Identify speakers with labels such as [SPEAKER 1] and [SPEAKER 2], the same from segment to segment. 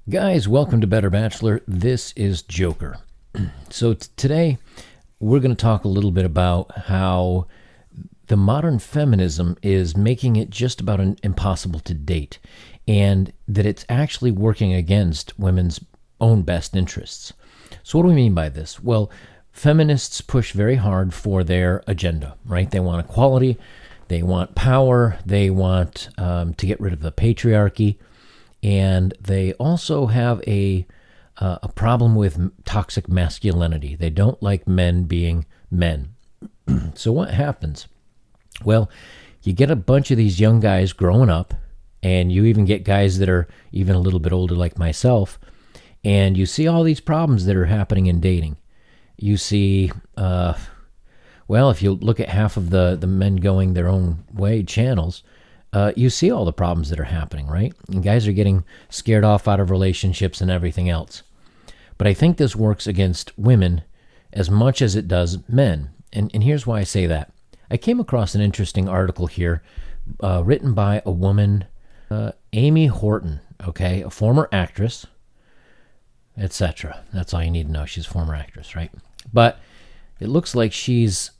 [SPEAKER 1] Guys, welcome to Better Bachelor. This is Joker. So today we're going to talk a little bit about how the modern feminism is making it just about impossible to date, and that it's actually working against women's own best interests. So what do we mean by this? Well, feminists push very hard for their agenda, right? They want equality, they want power, they want to get rid of the patriarchy. And they also have a problem with toxic masculinity. They don't like men being men. So what happens? Well, you get a bunch of these young guys growing up, and you even get guys that are even a little bit older like myself, and you see all these problems that are happening in dating. You see, well, if you look at half of the men going their own way channels, you see all the problems that are happening, right? And guys are getting scared off out of relationships and everything else. But I think this works against women as much as it does men. And here's why I say that. I came across an interesting article here written by a woman, Amy Horton, okay, a former actress, etc. That's all you need to know. She's a former actress, right? But it looks like she's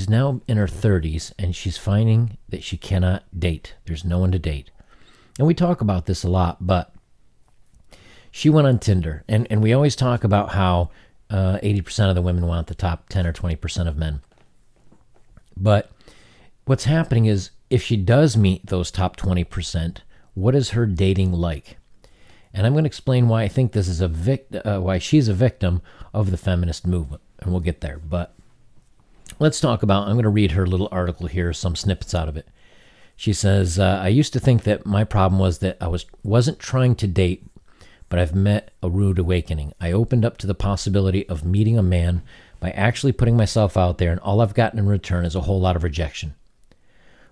[SPEAKER 1] now in her 30s, and she's finding that she cannot date. There's no one to date. And we talk about this a lot, but she went on Tinder. And we always talk about how 80% of the women want the top 10 or 20% of men. But what's happening is, if she does meet those top 20%, what is her dating like? And I'm going to explain why I think this is why she's a victim of the feminist movement. And we'll get there. But let's talk about, I'm going to read her little article here, some snippets out of it. She says, I used to think that my problem was that I wasn't trying to date, but I've met a rude awakening. I opened up to the possibility of meeting a man by actually putting myself out there, and all I've gotten in return is a whole lot of rejection.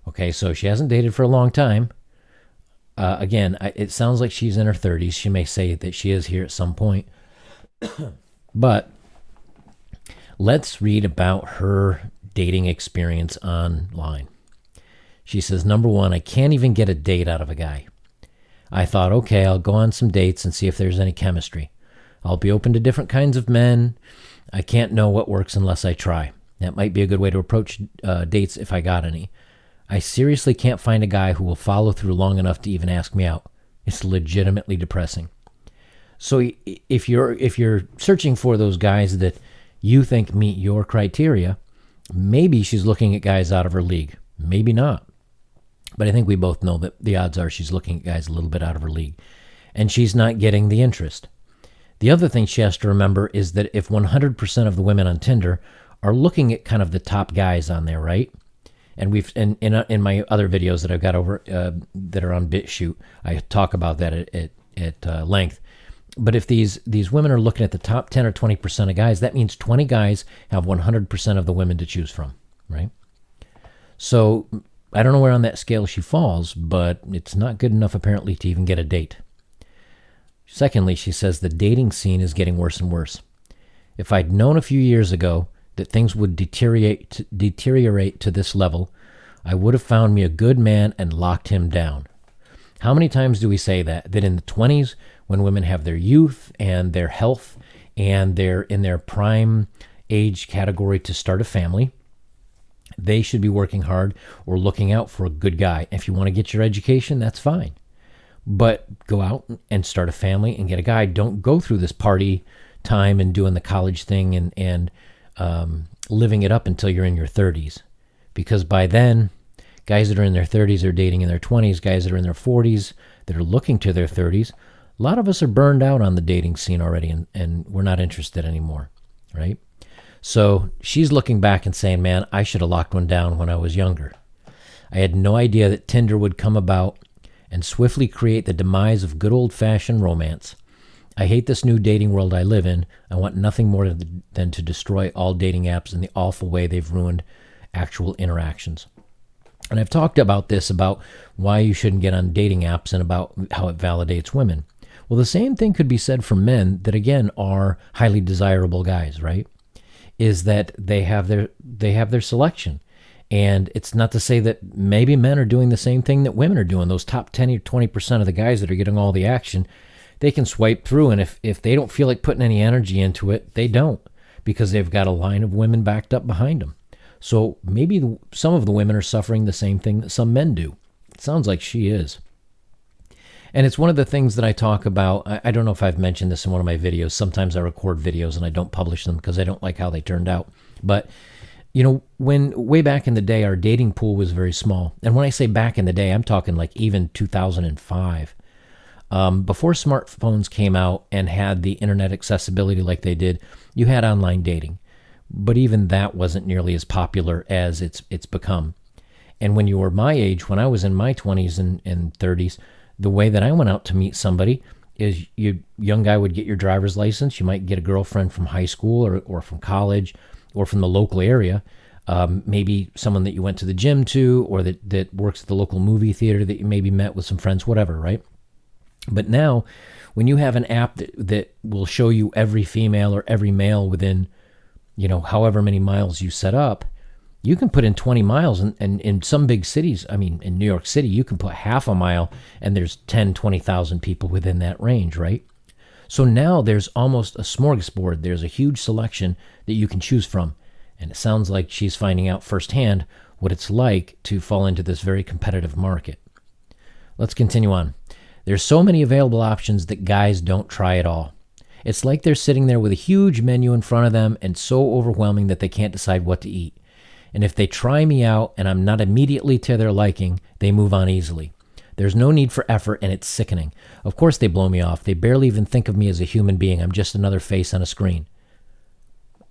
[SPEAKER 1] Okay, so she hasn't dated for a long time. Again, it sounds like she's in her 30s. She may say that she is here at some point. But let's read about her dating experience online. She says, number one, I can't even get a date out of a guy. I thought, okay, I'll go on some dates and see if there's any chemistry. I'll be open to different kinds of men. I can't know what works unless I try. That might be a good way to approach dates if I got any. I seriously can't find a guy who will follow through long enough to even ask me out. It's legitimately depressing. So if you're searching for those guys that you think meet your criteria, maybe she's looking at guys out of her league. Maybe not. But I think we both know that the odds are she's looking at guys a little bit out of her league. And she's not getting the interest. The other thing she has to remember is that if 100% of the women on Tinder are looking at kind of the top guys on there, right? And we've in my other videos that I've got over that are on BitChute, I talk about that at length. But if these women are looking at the top 10 or 20% of guys, that means 20 guys have 100% of the women to choose from, right? So I don't know where on that scale she falls, but it's not good enough apparently to even get a date. Secondly, she says the dating scene is getting worse and worse. If I'd known a few years ago that things would deteriorate to this level, I would have found me a good man and locked him down. How many times do we say that in the 20s, when women have their youth and their health and they're in their prime age category to start a family, they should be working hard or looking out for a good guy. If you want to get your education, that's fine. But go out and start a family and get a guy. Don't go through this party time and doing the college thing and living it up until you're in your 30s. Because by then, guys that are in their 30s are dating in their 20s. Guys that are in their 40s that are looking to their 30s. A lot of us are burned out on the dating scene already, and we're not interested anymore, right? So she's looking back and saying, man, I should have locked one down when I was younger. I had no idea that Tinder would come about and swiftly create the demise of good old-fashioned romance. I hate this new dating world I live in. I want nothing more than to destroy all dating apps in the awful way they've ruined actual interactions. And I've talked about this, about why you shouldn't get on dating apps and about how it validates women. Well, the same thing could be said for men that, again, are highly desirable guys, right? Is that they have their selection. And it's not to say that maybe men are doing the same thing that women are doing. Those top 10 or 20% of the guys that are getting all the action, they can swipe through. And if they don't feel like putting any energy into it, they don't, because they've got a line of women backed up behind them. So maybe some of the women are suffering the same thing that some men do. It sounds like she is. And it's one of the things that I talk about. I don't know if I've mentioned this in one of my videos. Sometimes I record videos and I don't publish them because I don't like how they turned out. But, when way back in the day, our dating pool was very small. And when I say back in the day, I'm talking like even 2005. Before smartphones came out and had the internet accessibility like they did, you had online dating. But even that wasn't nearly as popular as it's become. And when you were my age, when I was in my 20s and 30s, the way that I went out to meet somebody is young guy would get your driver's license. You might get a girlfriend from high school or from college or from the local area. Maybe someone that you went to the gym to, or that works at the local movie theater that you maybe met with some friends, whatever, right? But now, when you have an app that will show you every female or every male within, however many miles you set up, you can put in 20 miles. And in some big cities, in New York City, you can put half a mile and there's 10, 20,000 people within that range, right? So now there's almost a smorgasbord. There's a huge selection that you can choose from. And it sounds like she's finding out firsthand what it's like to fall into this very competitive market. Let's continue on. There's so many available options that guys don't try at all. It's like they're sitting there with a huge menu in front of them and so overwhelming that they can't decide what to eat. And if they try me out and I'm not immediately to their liking, they move on easily. There's no need for effort, and it's sickening. Of course they blow me off. They barely even think of me as a human being. I'm just another face on a screen.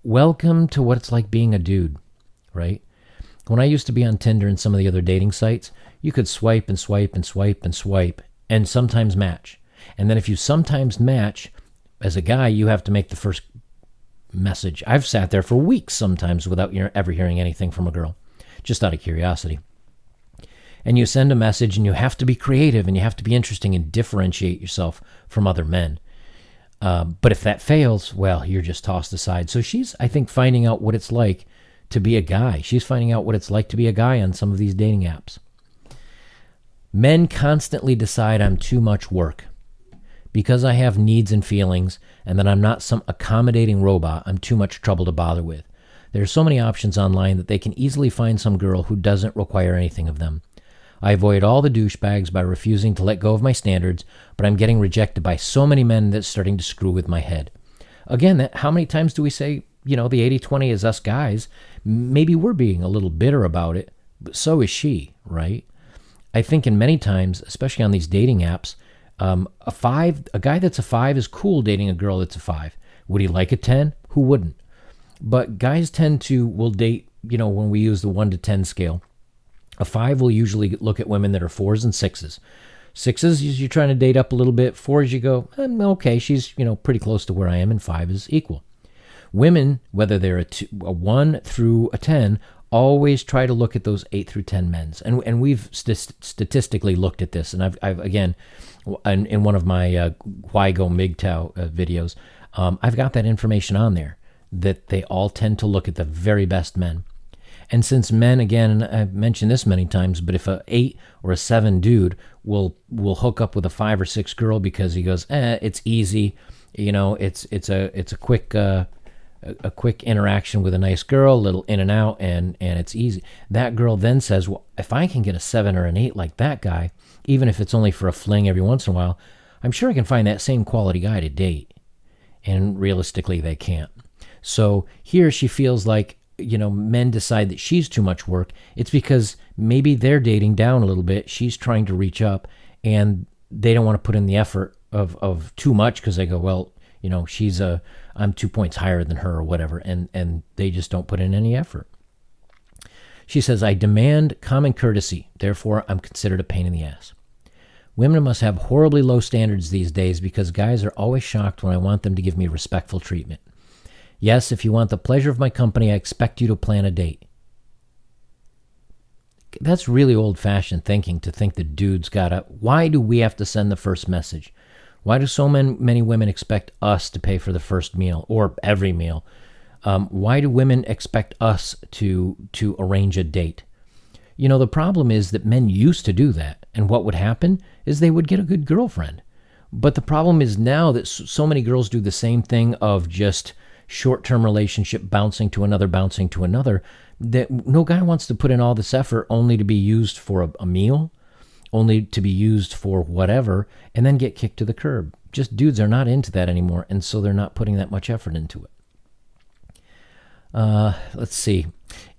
[SPEAKER 1] Welcome to what it's like being a dude, right? When I used to be on Tinder and some of the other dating sites, you could swipe and swipe and swipe and swipe and sometimes match. And then if you sometimes match, as a guy, you have to make the first message. I've sat there for weeks sometimes without ever hearing anything from a girl, just out of curiosity. And you send a message and you have to be creative and you have to be interesting and differentiate yourself from other men. But if that fails, well, you're just tossed aside. So she's, I think, finding out what it's like to be a guy. She's finding out what it's like to be a guy on some of these dating apps. Men constantly decide I'm too much work. Because I have needs and feelings and that I'm not some accommodating robot, I'm too much trouble to bother with. There are so many options online that they can easily find some girl who doesn't require anything of them. I avoid all the douchebags by refusing to let go of my standards, but I'm getting rejected by so many men that's starting to screw with my head. Again, how many times do we say, the 80-20 is us guys? Maybe we're being a little bitter about it, but so is she, right? I think in many times, especially on these dating apps, a guy that's a 5 is cool dating a girl that's a 5. Would he like a 10? Who wouldn't? But guys will date, when we use the 1 to 10 scale. A 5 will usually look at women that are 4s and 6s. 6s, you're trying to date up a little bit. 4s, you go, okay, she's, pretty close to where I am, and 5 is equal. Women, whether they're a 1 through a 10, always try to look at those 8 through 10 men's. And we've statistically looked at this. And I've again, in one of my Why Go MGTOW videos, I've got that information on there, that they all tend to look at the very best men. And since men, again, and I've mentioned this many times, but if a 8 or a 7 dude will hook up with a 5 or 6 girl because he goes, it's easy, it's a quick interaction with a nice girl, a little in and out, and it's easy. That girl then says, well, if I can get a 7 or an 8 like that guy, even if it's only for a fling every once in a while, I'm sure I can find that same quality guy to date. And realistically, they can't. So here she feels like, men decide that she's too much work. It's because maybe they're dating down a little bit. She's trying to reach up, and they don't want to put in the effort of too much because they go, well, I'm 2 points higher than her or whatever, and they just don't put in any effort. She says, I demand common courtesy. Therefore, I'm considered a pain in the ass. Women must have horribly low standards these days because guys are always shocked when I want them to give me respectful treatment. Yes, if you want the pleasure of my company, I expect you to plan a date. that's really old-fashioned thinking, to think that dudes gotta. Why do we have to send the first message? Why do so many women expect us to pay for the first meal or every meal? Why do women expect us to arrange a date? You know, the problem is that men used to do that, and what would happen is they would get a good girlfriend. But the problem is now that so many girls do the same thing of just short-term relationship, bouncing to another, that no guy wants to put in all this effort only to be used for a meal, only to be used for whatever, and then get kicked to the curb. Just dudes are not into that anymore, and so they're not putting that much effort into it. Let's see.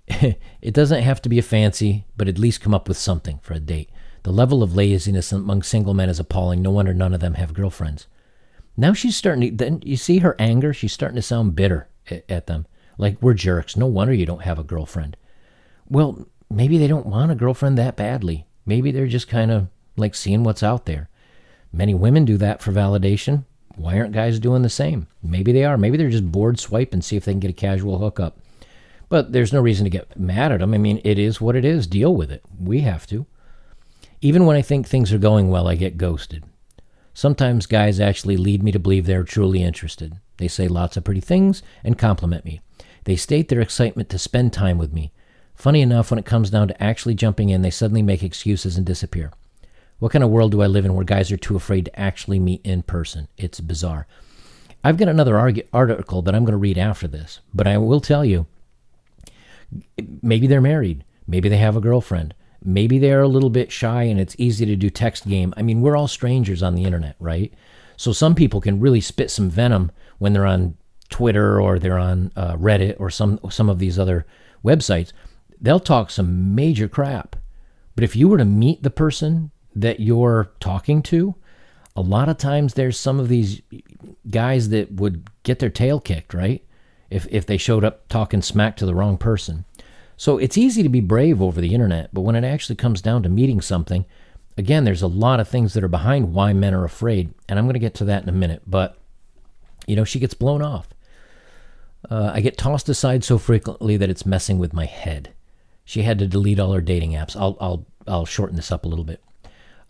[SPEAKER 1] It doesn't have to be a fancy, but at least come up with something for a date. The level of laziness among single men is appalling. No wonder none of them have girlfriends. Now she's starting to, then you see her anger, she's starting to sound bitter at them. Like, we're jerks. No wonder you don't have a girlfriend. Well, maybe they don't want a girlfriend that badly. Maybe they're just kind of like seeing what's out there. Many women do that for validation. Why aren't guys doing the same? Maybe they are. Maybe they're just bored, swipe and see if they can get a casual hookup. But there's no reason to get mad at them. I mean, it is what it is. Deal with it. We have to. Even when I think things are going well, I get ghosted. Sometimes guys actually lead me to believe they're truly interested. They say lots of pretty things and compliment me. They state their excitement to spend time with me. Funny enough, when it comes down to actually jumping in, they suddenly make excuses and disappear. What kind of world do I live in where guys are too afraid to actually meet in person? It's bizarre. I've got another article that I'm going to read after this, but I will tell you, maybe they're married. Maybe they have a girlfriend. Maybe they're a little bit shy and it's easy to do text game. I mean, we're all strangers on the internet, right? So some people can really spit some venom when they're on Twitter or they're on Reddit or some of these other websites. They'll talk some major crap. But if you were to meet the person that you're talking to, a lot of times there's some of these guys that would get their tail kicked, right? If they showed up talking smack to the wrong person. So it's easy to be brave over the internet, but when it actually comes down to meeting something, again, there's a lot of things that are behind why men are afraid, and I'm going to get to that in a minute. But, you know, she gets blown off. I get tossed aside so frequently that it's messing with my head. She had to delete all her dating apps. I'll shorten this up a little bit.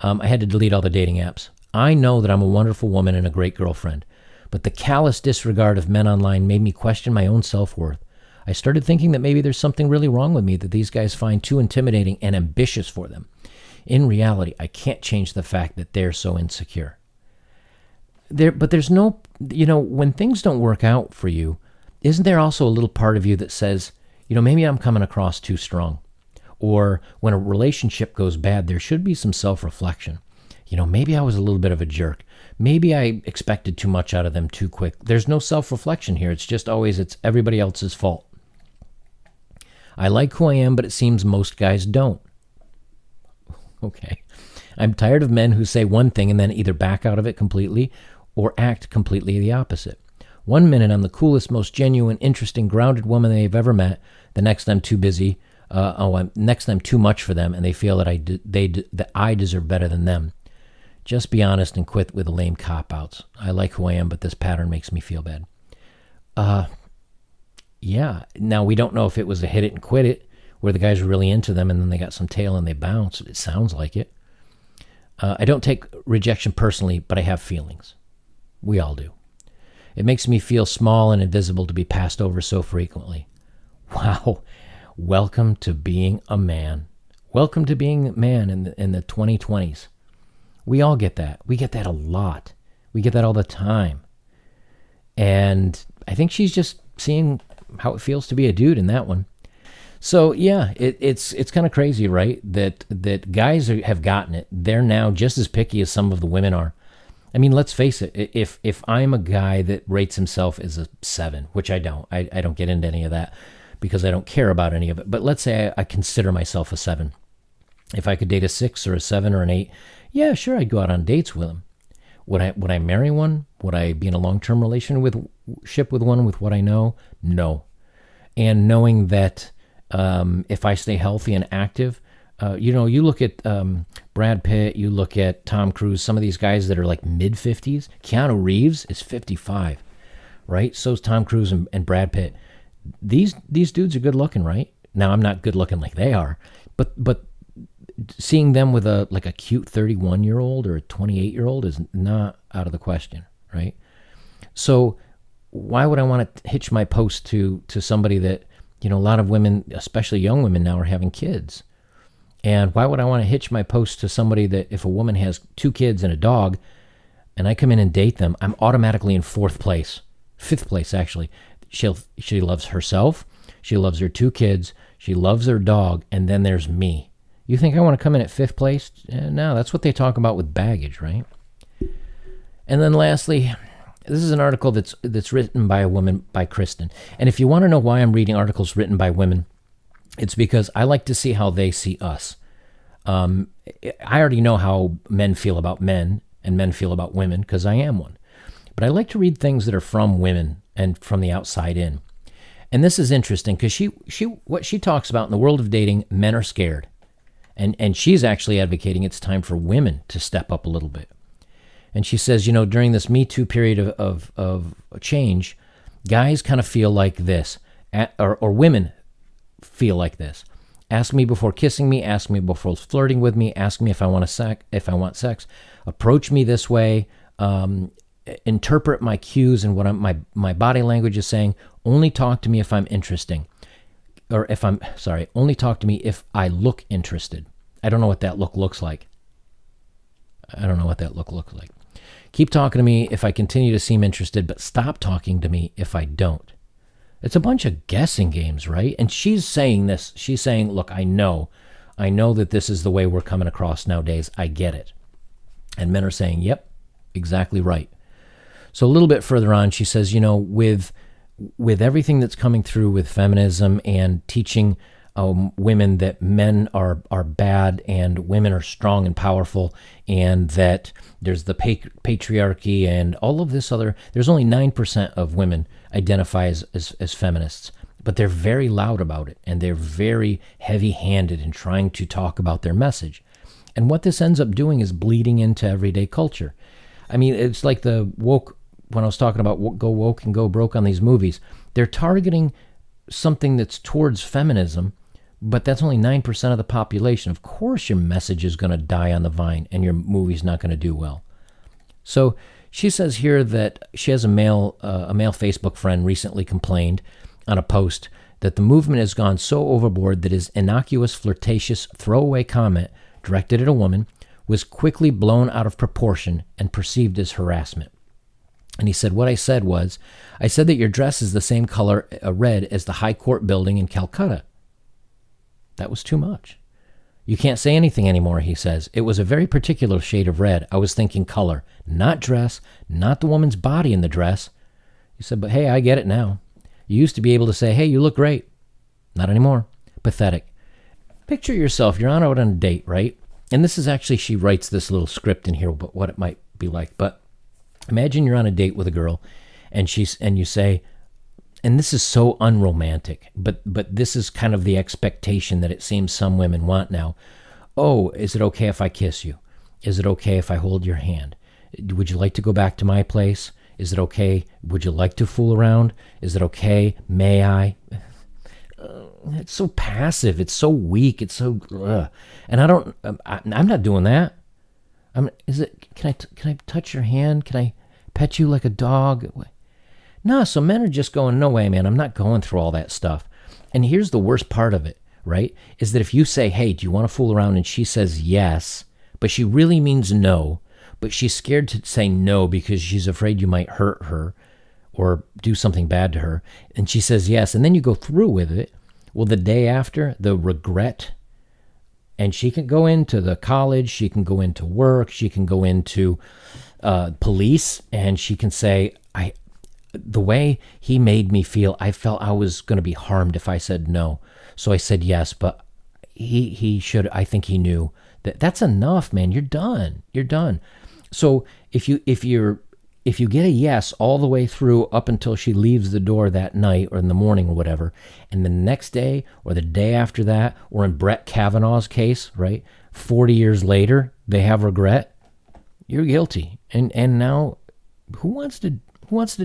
[SPEAKER 1] I had to delete all the dating apps. I know that I'm a wonderful woman and a great girlfriend, but the callous disregard of men online made me question my own self-worth. I started thinking that maybe there's something really wrong with me that these guys find too intimidating and ambitious for them. In reality, I can't change the fact that they're so insecure. But there's no, you know, when things don't work out for you, isn't there also a little part of you that says, you know, maybe I'm coming across too strong? Or when a relationship goes bad, there should be some self-reflection. You know, maybe I was a little bit of a jerk. Maybe I expected too much out of them too quick. There's no self-reflection here. It's just always, it's everybody else's fault. I like who I am, but it seems most guys don't. Okay. I'm tired of men who say one thing and then either back out of it completely or act completely the opposite. One minute I'm the coolest, most genuine, interesting, grounded woman they've ever met. The next I'm too busy. Next I'm too much for them, and they feel that I deserve better than them. Just be honest and quit with the lame cop-outs. I like who I am, but this pattern makes me feel bad. Yeah. Now, we don't know if it was a hit it and quit it, where the guys were really into them and then they got some tail and they bounced. It sounds like it. I don't take rejection personally, but I have feelings. We all do. It makes me feel small and invisible to be passed over so frequently. Wow. Welcome to being a man. Welcome to being a man in the 2020s. We all get that. We get that a lot. We get that all the time. And I think she's just seeing how it feels to be a dude in that one. So yeah, it's kind of crazy, right? That guys have gotten it. They're now just as picky as some of the women are. I mean, let's face it. If I'm a guy that rates himself as a 7, which I don't get into any of that because I don't care about any of it. But let's say I consider myself a 7. If I could date a 6 or a 7 or an 8, yeah, sure, I'd go out on dates with him. Would I marry one? Would I be in a long-term relationship with one with what I know? No. And knowing that if I stay healthy and active, you look at Brad Pitt, you look at Tom Cruise, some of these guys that are like mid-50s. Keanu Reeves is 55, right? So's Tom Cruise and Brad Pitt. These dudes are good-looking, right? Now, I'm not good-looking like they are, but seeing them with a cute 31-year-old or a 28-year-old is not out of the question, right? So why would I want to hitch my post to somebody that, a lot of women, especially young women now, are having kids? And why would I want to hitch my post to somebody that if a woman has 2 kids and a dog and I come in and date them, I'm automatically in 5th place actually. She loves herself, she loves her 2 kids, she loves her dog, and then there's me. You think I want to come in at 5th place? No, that's what they talk about with baggage, right? And then lastly, this is an article that's written by a woman, by Kristen. And if you want to know why I'm reading articles written by women, it's because I like to see how they see us. I already know how men feel about men and men feel about women because I am one. But I like to read things that are from women and from the outside in. And this is interesting because what she talks about in the world of dating, men are scared. And she's actually advocating it's time for women to step up a little bit. And she says, during this Me Too period of change, guys kind of feel like this, or women feel like this. Ask me before kissing me, ask me before flirting with me, ask me if I want sex, approach me this way, interpret my cues and what my body language is saying. Only talk to me if I'm interesting. Only talk to me if I look interested. I don't know what that look looks like. Keep talking to me if I continue to seem interested, but stop talking to me if I don't. It's a bunch of guessing games, right? And she's saying this. She's saying, look, I know that this is the way we're coming across nowadays. I get it. And men are saying, yep, exactly right. So a little bit further on, she says, with everything that's coming through with feminism and teaching women that men are bad and women are strong and powerful, and that there's the patriarchy and all of this other, there's only 9% of women identify as feminists, but they're very loud about it and they're very heavy-handed in trying to talk about their message. And what this ends up doing is bleeding into everyday culture. I mean, it's like the woke, when I was talking about go woke and go broke on these movies, they're targeting something that's towards feminism, but that's only 9% of the population. Of course your message is going to die on the vine and your movie's not going to do well. So she says here that she has a male Facebook friend recently complained on a post that the movement has gone so overboard that his innocuous, flirtatious, throwaway comment directed at a woman was quickly blown out of proportion and perceived as harassment. And he said, what I said that your dress is the same color, red, as the High Court building in Calcutta. That was too much. You can't say anything anymore, he says. It was a very particular shade of red. I was thinking color, not dress, not the woman's body in the dress. He said, but hey, I get it now. You used to be able to say, hey, you look great. Not anymore. Pathetic. Picture yourself, you're out on a date, right? And this is actually, she writes this little script in here, but what it might be like. But imagine you're on a date with a girl and you say, and this is so unromantic, but this is kind of the expectation that it seems some women want now. Oh, is it okay if I kiss you? Is it okay if I hold your hand? Would you like to go back to my place? Is it okay? Would you like to fool around? Is it okay? May I? It's so passive. It's so weak. It's so, and I'm not doing that. Can I touch your hand? Can I pet you like a dog? No, so men are just going, no way, man, I'm not going through all that stuff. And here's the worst part of it, right? Is that if you say, hey, do you want to fool around? And she says yes, but she really means no, but she's scared to say no because she's afraid you might hurt her or do something bad to her. And she says yes, and then you go through with it. Well, the day after, the regret, and she can go into the college, she can go into work, she can go into police, and she can say, the way he made me feel, I felt I was going to be harmed if I said no. So I said yes, but he should, I think he knew that's enough, man. You're done. So if you get a yes all the way through up until she leaves the door that night or in the morning or whatever, and the next day or the day after that, or in Brett Kavanaugh's case, right, 40 years later, they have regret, you're guilty. And now who wants to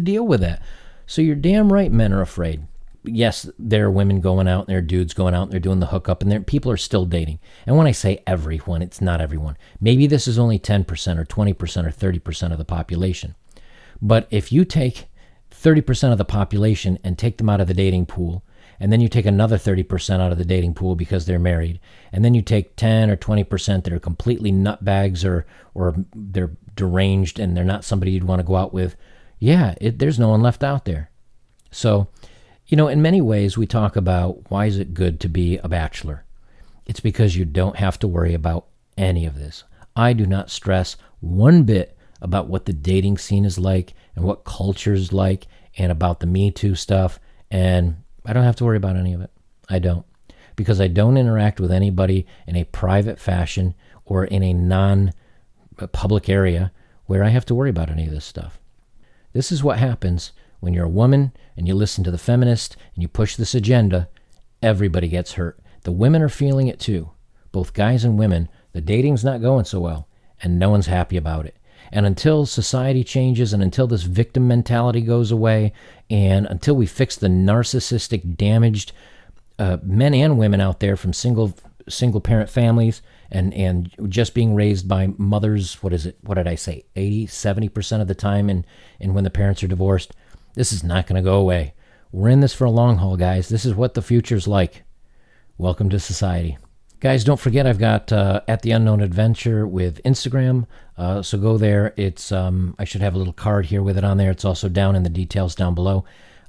[SPEAKER 1] deal with that? So you're damn right men are afraid. yes, there are women going out and there are dudes going out and they're doing the hookup and people are still dating. And when I say everyone, it's not everyone. Maybe this is only 10% or 20% or 30% of the population. But if you take 30% of the population and take them out of the dating pool, and then you take another 30% out of the dating pool because they're married, and then you take 10 or 20% that are completely nutbags or they're deranged and they're not somebody you'd want to go out with, there's no one left out there. So, in many ways we talk about why is it good to be a bachelor? It's because you don't have to worry about any of this. I do not stress one bit about what the dating scene is like and what culture is like and about the Me Too stuff, and I don't have to worry about any of it. I don't. Because I don't interact with anybody in a private fashion or in a non-public area where I have to worry about any of this stuff. This is what happens when you're a woman and you listen to the feminist and you push this agenda. Everybody gets hurt. The women are feeling it too. Both guys and women. The dating's not going so well, and no one's happy about it. And until society changes and until this victim mentality goes away and until we fix the narcissistic, damaged men and women out there from single parent families and just being raised by mothers, what did I say, 80, 70% of the time and when the parents are divorced, this is not going to go away. We're in this for a long haul, guys. This is what the future's like. Welcome to society. Guys, don't forget I've got At the Unknown Adventure with Instagram, so go there. It's I should have a little card here with it on there. It's also down in the details down below.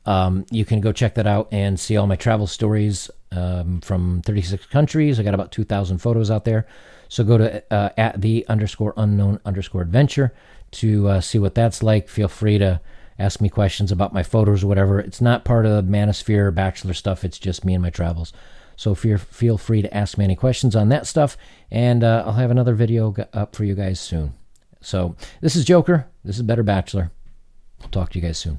[SPEAKER 1] You can go check that out and see all my travel stories from 36 countries. I got about 2,000 photos out there. So go to at the _unknown_adventure to see what that's like. Feel free to ask me questions about my photos or whatever. It's not part of the Manosphere Bachelor stuff. It's just me and my travels. So feel free to ask me any questions on that stuff, and I'll have another video up for you guys soon. So this is Joker. This is Better Bachelor. I'll talk to you guys soon.